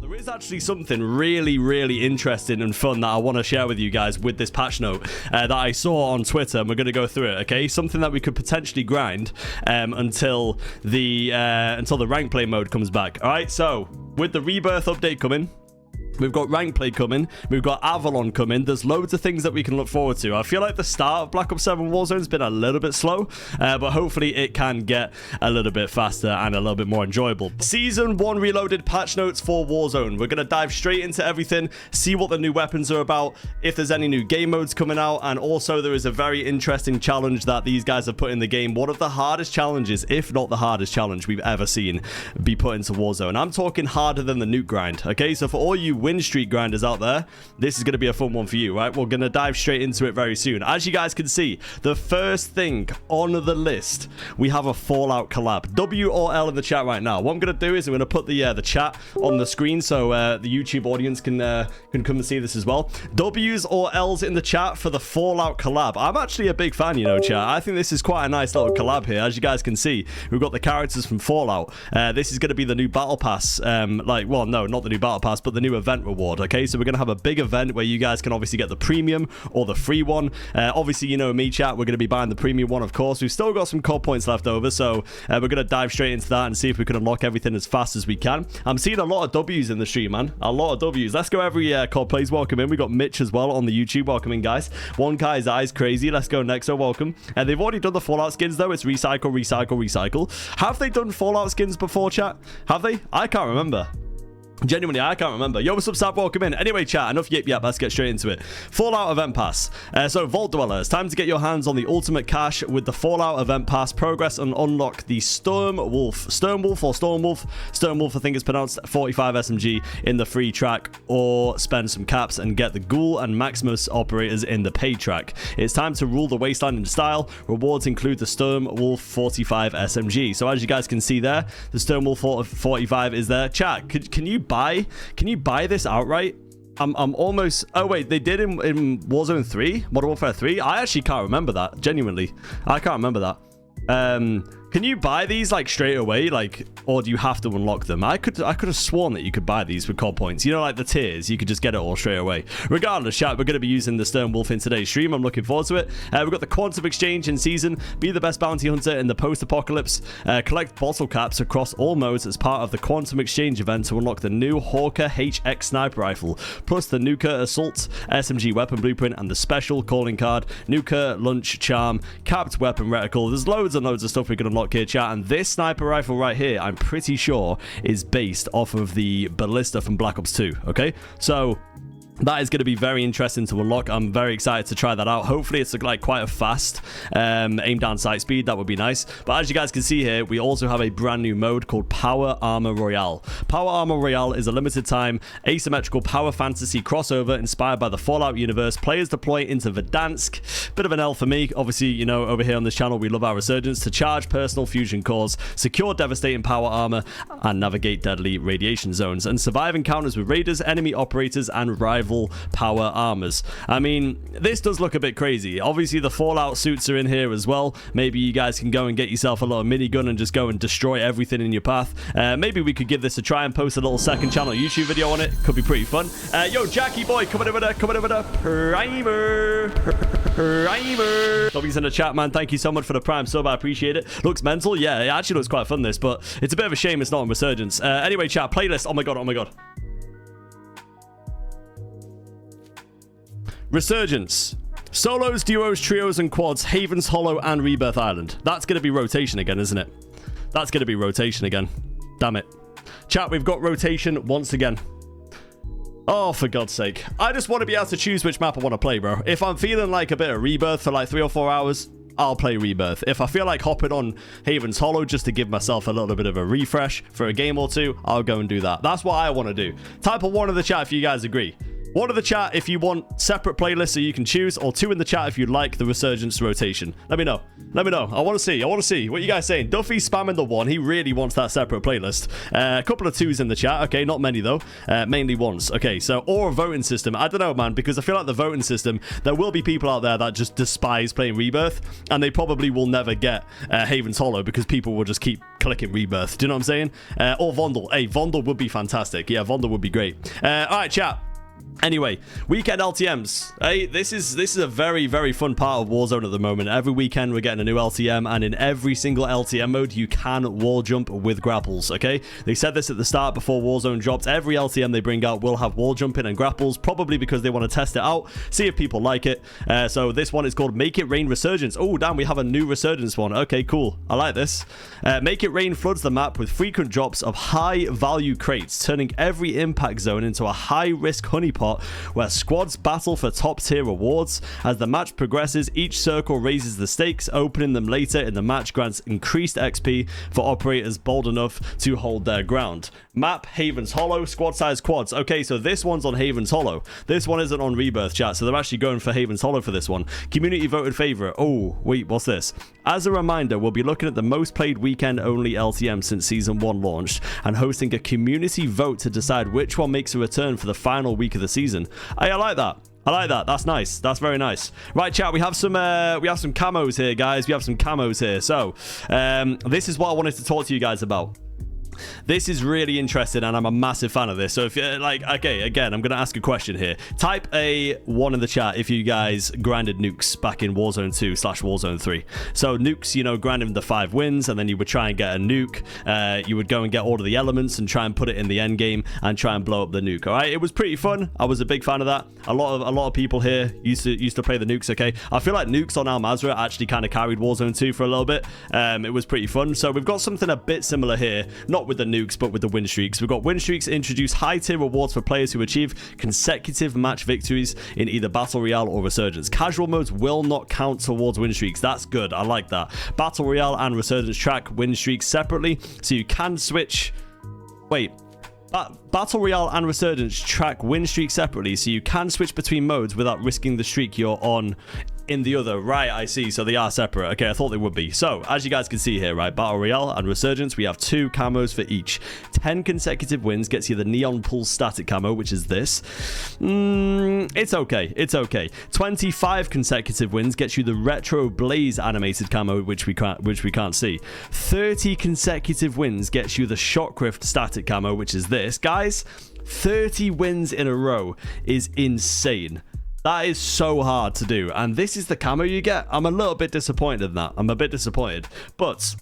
There is actually something really interesting and fun that I want to share with you guys with this patch note that I saw on Twitter, and we're going to go through it, okay? Something that we could potentially grind until the rank play mode comes back. All right, so with the Rebirth update coming, we've got rank play coming. We've got Avalon coming. There's loads of things that we can look forward to. I feel like the start of Black Ops 7 Warzone has been a little bit slow, but hopefully it can get a little bit faster and a little bit more enjoyable. Season 1 Reloaded patch notes for Warzone. We're going to dive straight into everything, see what the new weapons are about, if there's any new game modes coming out, and also there is a very interesting challenge that these guys have put in the game. One of the hardest challenges, if not the hardest challenge we've ever seen be put into Warzone. I'm talking harder than the nuke grind, okay? So for all you win streak grinders out there, this is going to be a fun one for you, right? We're going to dive straight into it very soon. As you guys can see, the first thing on the list, we have a Fallout collab. W or L in the chat right now. What I'm going to do is I'm going to put the chat on the screen so the YouTube audience can come and see this as well. W's or L's in the chat for the Fallout collab. I'm actually a big fan, you know, chat. I think this is quite a nice little collab here. As you guys can see, we've got the characters from Fallout. This is going to be the new battle pass, well, no, not the new battle pass, but the new event reward. Okay, so we're gonna have a big event where you guys can obviously get the premium or the free one. Obviously, you know me, chat, we're gonna be buying the premium one, of course. We've still got some COD points left over, so we're gonna dive straight into that and see if we can unlock everything as fast as we can. I'm seeing a lot of W's in the stream, man. A lot of W's. Let's go every COD plays. Welcome in. We got Mitch as well on the YouTube. Welcome in, guys. One guy's eyes crazy. Let's go next. So welcome. They've already done the Fallout skins though. It's recycle, recycle, recycle. Have they done Fallout skins before, chat? Have they? I can't remember. Genuinely, I can't remember. Yo, what's up, Sap? Welcome in. Anyway, chat, enough yip. Let's get straight into it. Fallout Event Pass. So, Vault Dweller, it's time to get your hands on the ultimate cash with the Fallout Event Pass. Progress and unlock the Sturmwolf, I think it's pronounced, 45 SMG in the free track, or spend some caps and get the Ghoul and Maximus operators in the paid track. It's time to rule the wasteland in style. Rewards include the Sturmwolf 45 SMG. So, as you guys can see there, the Sturmwolf 45 is there. Chat, can you buy this outright? I'm almost... Oh, wait, they did in Warzone 3? Modern Warfare 3? I actually can't remember that. Genuinely. I can't remember that. Can you buy these like straight away, like, or do you have to unlock them? I could have sworn that you could buy these with COD points. You know, like the tiers, you could just get it all straight away. Regardless, chat, we're going to be using the Sturmwolf in today's stream. I'm looking forward to it. We've got the Quantum Exchange in season. Be the best bounty hunter in the post-apocalypse. Collect bottle caps across all modes as part of the Quantum Exchange event to unlock the new Hawker HX sniper rifle, plus the Nuka Assault SMG weapon blueprint and the special calling card, Nuka Lunch Charm, capped weapon reticle. There's loads and loads of stuff we can unlock here, chat, and this sniper rifle right here, I'm pretty sure is based off of the ballista from Black Ops 2. Okay, so that is going to be very interesting to unlock. I'm very excited to try that out. Hopefully it's like quite a fast aim down sight speed. That would be nice. But as you guys can see here, we also have a brand new mode called Power Armor Royale. Power Armor Royale is a limited time asymmetrical power fantasy crossover inspired by the Fallout universe. Players deploy into Verdansk. Bit of an L for me. Obviously, you know, over here on this channel, we love our Resurgence to charge personal fusion cores, secure devastating power armor, and navigate deadly radiation zones, and survive encounters with raiders, enemy operators, and rival power armors. I mean, this does look a bit crazy. Obviously, the Fallout suits are in here as well. Maybe you guys can go and get yourself a little minigun and just go and destroy everything in your path. Maybe we could give this a try and post a little second channel YouTube video on it. Could be pretty fun. Yo, Jackie boy, coming over there, primer. W's in the chat, man. Thank you so much for the prime sub. I appreciate it. Looks mental. Yeah, it actually looks quite fun, this, but it's a bit of a shame it's not on Resurgence. Anyway, chat, playlist. Oh my god, oh my god. Resurgence. Solos, duos, trios, and quads, Haven's Hollow, and Rebirth Island. That's going to be rotation again, isn't it? That's going to be rotation again. Damn it. Chat, we've got rotation once again. Oh, for God's sake. I just want to be able to choose which map I want to play, bro. If I'm feeling like a bit of Rebirth for like 3 or 4 hours, I'll play Rebirth. If I feel like hopping on Haven's Hollow just to give myself a little bit of a refresh for a game or two, I'll go and do that. That's what I want to do. Type a 1 in the chat if you guys agree. 1 in the chat if you want separate playlists so you can choose, or 2 in the chat if you like the Resurgence rotation. Let me know. Let me know. I want to see. I want to see what you guys saying. Duffy's spamming the 1. He really wants that separate playlist. A couple of 2s in the chat. Okay, not many though. Mainly 1s. Okay, so or a voting system. I don't know, man, because I feel like the voting system, there will be people out there that just despise playing Rebirth, and they probably will never get Haven's Hollow because people will just keep clicking Rebirth. Do you know what I'm saying? Or Vondel. Hey, Vondel would be fantastic. Yeah, Vondel would be great. All right, chat. Anyway, weekend LTMs. Hey, this is a very, very fun part of Warzone at the moment. Every weekend we're getting a new LTM, and in every single LTM mode you can wall jump with grapples, okay? They said this at the start before Warzone dropped. Every LTM they bring out will have wall jumping and grapples, probably because they want to test it out, see if people like it. So this one is called Make It Rain Resurgence. Oh, damn, we have a new Resurgence one. Okay, cool. I like this. Make It Rain floods the map with frequent drops of high-value crates, turning every impact zone into a high-risk honeypot where squads battle for top-tier rewards. As the match progresses, each circle raises the stakes. Opening them later in the match grants increased XP for operators bold enough to hold their ground. Map, Haven's Hollow, squad size quads. Okay, so this one's on Haven's Hollow. This one isn't on Rebirth, chat, so they're actually going for Haven's Hollow for this one. Community voted favorite. Oh, wait, what's this? As a reminder, we'll be looking at the most played weekend-only LTM since Season 1 launched, and hosting a community vote to decide which one makes a return for the final week of the season. Hey, I like that. I like that. That's nice. That's very nice. Right, chat. We have some camos here, guys. We have some camos here. So, this is what I wanted to talk to you guys about. This is really interesting, and I'm a massive fan of this. So if you're like, okay, again, I'm going to ask a question here. Type a 1 in the chat if you guys grinded nukes back in Warzone 2/Warzone 3. So nukes, you know, grinding the 5 wins, and then you would try and get a nuke. You would go and get all of the elements and try and put it in the end game and try and blow up the nuke. All right, it was pretty fun. I was a big fan of that. A lot of people here used to play the nukes. Okay, I feel like nukes on Al Mazrah actually kind of carried Warzone 2 for a little bit. It was pretty fun. So we've got something a bit similar here, not with the nukes, but with the win streaks. We've got win streaks introduce high-tier rewards for players who achieve consecutive match victories in either Battle Royale or Resurgence. Casual modes will not count towards win streaks. That's good. I like that. Battle Royale and Resurgence track win streaks separately, so you can switch... Wait. Battle Royale and Resurgence track win streaks separately, so you can switch between modes without risking the streak you're on in the other. Right, I see. So they are separate. Okay, I thought they would be. So, as you guys can see here, right, Battle Royale and Resurgence, we have 2 camos for each. 10 consecutive wins gets you the Neon Pulse static camo, which is this. It's okay. It's okay. 25 consecutive wins gets you the Retro Blaze animated camo, which we can't see. 30 consecutive wins gets you the Shotcrift static camo, which is this. Guys, 30 wins in a row is insane. That is so hard to do, and this is the camo you get. I'm a little bit disappointed in that. I'm a bit disappointed, but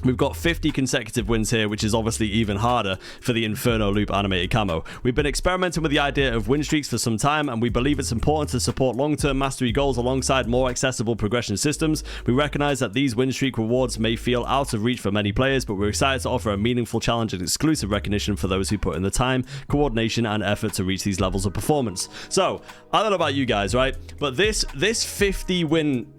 we've got 50 consecutive wins here, which is obviously even harder for the Inferno Loop animated camo. We've been experimenting with the idea of win streaks for some time, and we believe it's important to support long-term mastery goals alongside more accessible progression systems. We recognize that these win streak rewards may feel out of reach for many players, but we're excited to offer a meaningful challenge and exclusive recognition for those who put in the time, coordination, and effort to reach these levels of performance. So, I don't know about you guys, right? But this 50 win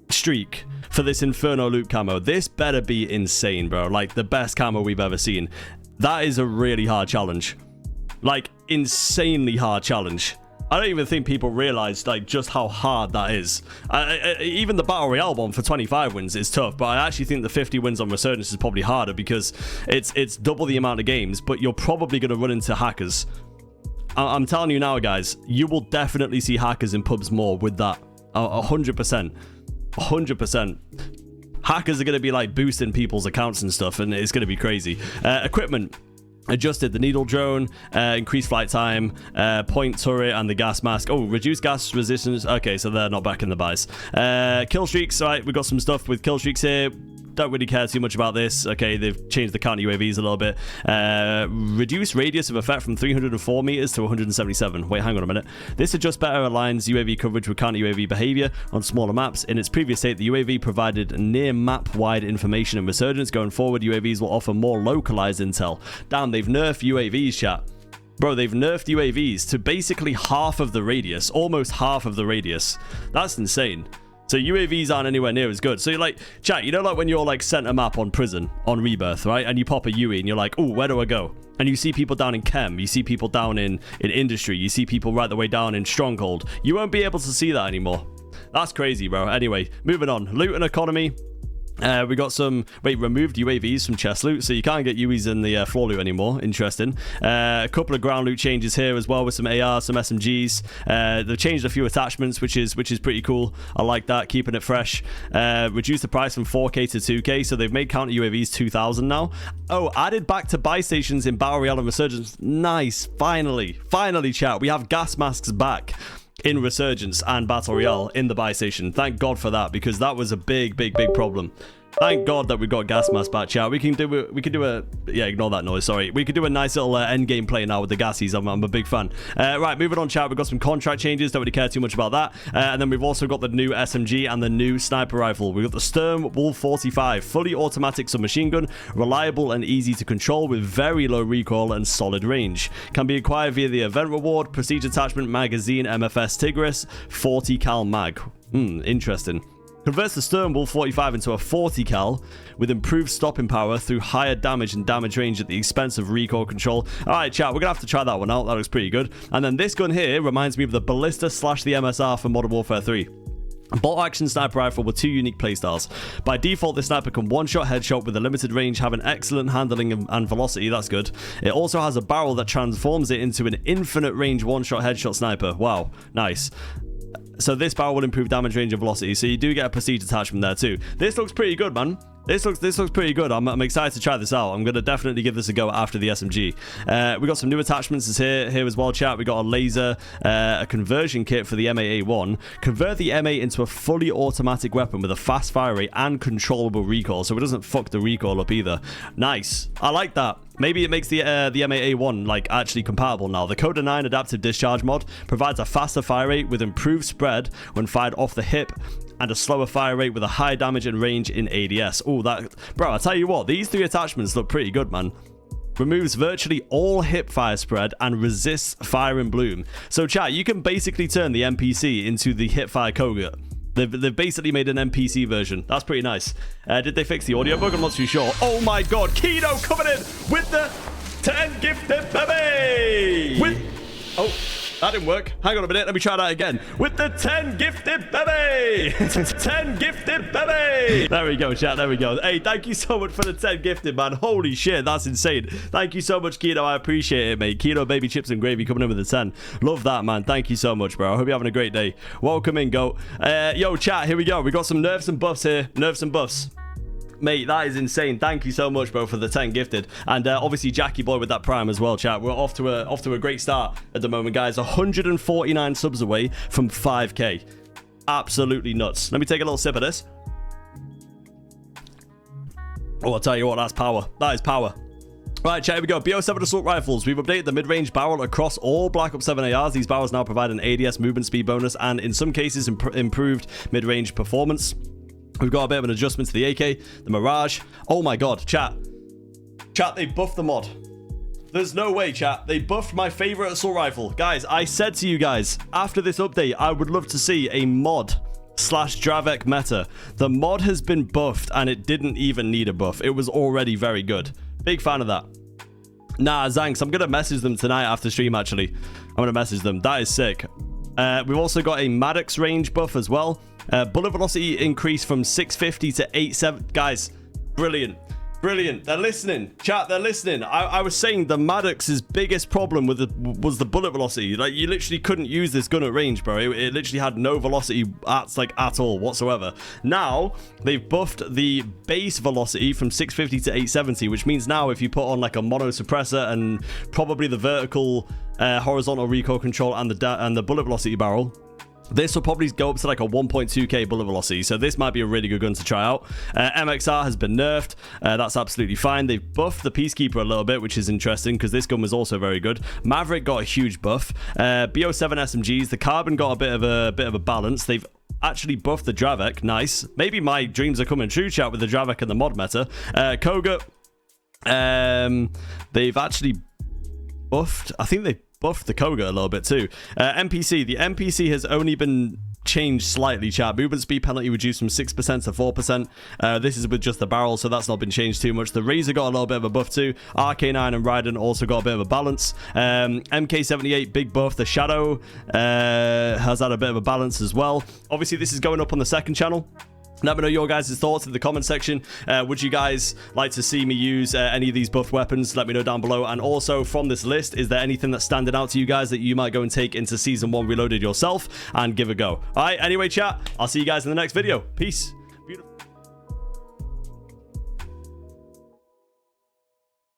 streak for this Inferno Loop camo, this better be insane, bro. Like the best camo we've ever seen. That is a really hard challenge, like insanely hard challenge. I don't even think people realize like just how hard that is. Even the Battle Royale one for 25 wins is tough, but I actually think the 50 wins on Resurgence is probably harder because it's double the amount of games, but you're probably going to run into hackers. I'm telling you now, guys, you will definitely see hackers in pubs more with that. 100%. 100%. Hackers are going to be like boosting people's accounts and stuff, and it's going to be crazy. Equipment. Adjusted the needle drone, increased flight time, point turret, and the gas mask. Oh, reduced gas resistance. Okay, so they're not back in the buys. Kill streaks. All right, we've got some stuff with kill streaks here. Don't really care too much about this. Okay, they've changed the counter UAVs a little bit. Reduce radius of effect from 304 meters to 177. Wait, hang on a minute. This just better aligns UAV coverage with counter UAV behavior on smaller maps. In its previous state, the UAV provided near map-wide information in Resurgence. Going forward, UAVs will offer more localized intel. Damn, they've nerfed UAVs, chat. Bro, they've nerfed UAVs to basically half of the radius. Almost half of the radius. That's insane. So UAVs aren't anywhere near as good. So you're like, chat, you know like when you're like sent a map on prison, on Rebirth, right? And you pop a UE and you're like, oh, where do I go? and you see people down in chem, you see people down in industry, you see people right the way down in stronghold, you won't be able to see that anymore. That's crazy, bro. Anyway, moving on. Loot and economy. We got some removed UAVs from chest loot, so you can't get UAVs in the floor loot anymore. Interesting. A couple of ground loot changes here as well with some ARs, some SMGs. They've changed a few attachments, which is pretty cool. I like that, keeping it fresh. Reduced the price from 4K to 2K, so they've made counter UAVs 2,000 now. Oh, added back to buy stations in Battle Royale and Resurgence. Nice. Finally, chat. We have gas masks back in Resurgence and Battle Royale in the buy station. Thank God for that, because that was a big problem. Thank God that we got gas mask back, chat. We can do a yeah, ignore that noise, sorry. We could do a nice little end game play now with the gassies. I'm a big fan. Right, moving on, chat. We've got some contract changes. Don't really care too much about that. And then we've also got the new SMG and the new sniper rifle. We've got the Sturm Wolf 45, fully automatic submachine gun, reliable and easy to control with very low recoil and solid range. Can be acquired via the event reward, prestige attachment, magazine, MFS Tigris, 40 cal mag. Interesting. Converts the Sturm Wolf 45 into a 40 cal with improved stopping power through higher damage and damage range at the expense of recoil control. Alright, chat, we're gonna have to try that one out. That looks pretty good. And then this gun here reminds me of the Ballista / the MSR for Modern Warfare 3. Bolt action sniper rifle with 2 unique playstyles. By default, this sniper can one-shot headshot with a limited range, having excellent handling and velocity. That's good. It also has a barrel that transforms it into an infinite range one-shot headshot sniper. Wow, nice. So this barrel will improve damage range and velocity, so you do get a prestige attachment there too. This looks pretty good, man. This looks pretty good. I'm excited to try this out. I'm going to definitely give this a go after the SMG. We got some new attachments here as well, chat. We got a laser, a conversion kit for the M8A1. Convert the M8 into a fully automatic weapon with a fast fire rate and controllable recoil, so it doesn't fuck the recoil up either. Nice. I like that. Maybe it makes the M8A1 like actually compatible now. The Coda 9 adaptive discharge mod provides a faster fire rate with improved spread when fired off the hip, and a slower fire rate with a high damage and range in ADS. Oh, that, bro, I tell you what, these 3 attachments look pretty good, man. Removes virtually all hip fire spread and resists fire and bloom. So chat, you can basically turn the NPC into the hip fire Koga. They've basically made an NPC version. That's pretty nice. Did they fix the audio bug? I'm not too sure. Oh my god, Kino coming in with the 10 gifted baby! Oh, that didn't work. Hang on a minute, let me try that again. With the 10 gifted baby! 10 gifted baby! There we go, chat, there we go. Hey, thank you so much for the 10 gifted, man. Holy shit, that's insane. Thank you so much, Kino. I appreciate it, mate. Kino, baby chips and gravy coming in with the 10. Love that, man. Thank you so much, bro. I hope you're having a great day. Welcome in, goat. Yo, chat, here we go. We got some nerfs and buffs here. Nerfs and buffs. Mate, that is insane. Thank you so much, bro, for the 10 gifted. And obviously Jackie boy with that prime as well, chat. We're off to a great start at the moment, guys. 149 subs away from 5k. Absolutely nuts. Let me take a little sip of this. Oh, I'll tell you what, that's power. That is power. Right, chat, here we go. BO7 assault rifles. We've updated the mid-range barrel across all Black Ops 7 ARs. These barrels now provide an ADS movement speed bonus and in some cases improved mid-range performance. We've got a bit of an adjustment to the AK, the Mirage. Oh my god, chat. Chat, they buffed the mod. There's no way, chat. They buffed my favorite assault rifle. Guys, I said to you guys, after this update, I would love to see a mod / Dravec meta. The mod has been buffed and it didn't even need a buff. It was already very good. Big fan of that. Nah, Zanks, I'm going to message them tonight after stream, actually. I'm going to message them. That is sick. We've also got a Maddox range buff as well. Bullet velocity increase from 650 to 870. Guys, brilliant. Brilliant. They're listening. Chat, they're listening. I was saying the Maddox's biggest problem was the bullet velocity. Like, you literally couldn't use this gun at range, bro. It literally had no velocity at all whatsoever. Now, they've buffed the base velocity from 650 to 870, which means now if you put on like a mono suppressor and probably the vertical horizontal recoil control and the bullet velocity barrel, this will probably go up to like a 1.2k bullet velocity, so this might be a really good gun to try out. MXR has been nerfed. That's absolutely fine. They've buffed the Peacekeeper a little bit, which is interesting because this gun was also very good. Maverick got a huge buff. BO7 SMGs, the Carbon got a bit of a balance. They've actually buffed the Dravec. Nice. Maybe my dreams are coming true, chat, with the Dravec and the mod meta. Koga, they've actually buffed. I think they buffed the Koga a little bit too. NPC, the NPC has only been changed slightly, chat. Movement speed penalty reduced from 6% to 4%. This is with just the barrel, so that's not been changed too much. The Razor got a little bit of a buff too. RK9 and Raiden also got a bit of a balance. MK78 big buff. The Shadow has had a bit of a balance as well. Obviously, this is going up on the second channel. Let me know your guys' thoughts in the comment section. Would you guys like to see me use any of these buff weapons? Let me know down below. And also from this list, is there anything that's standing out to you guys that you might go and take into Season 1 Reloaded yourself and give a go? All right, anyway, chat, I'll see you guys in the next video. Peace.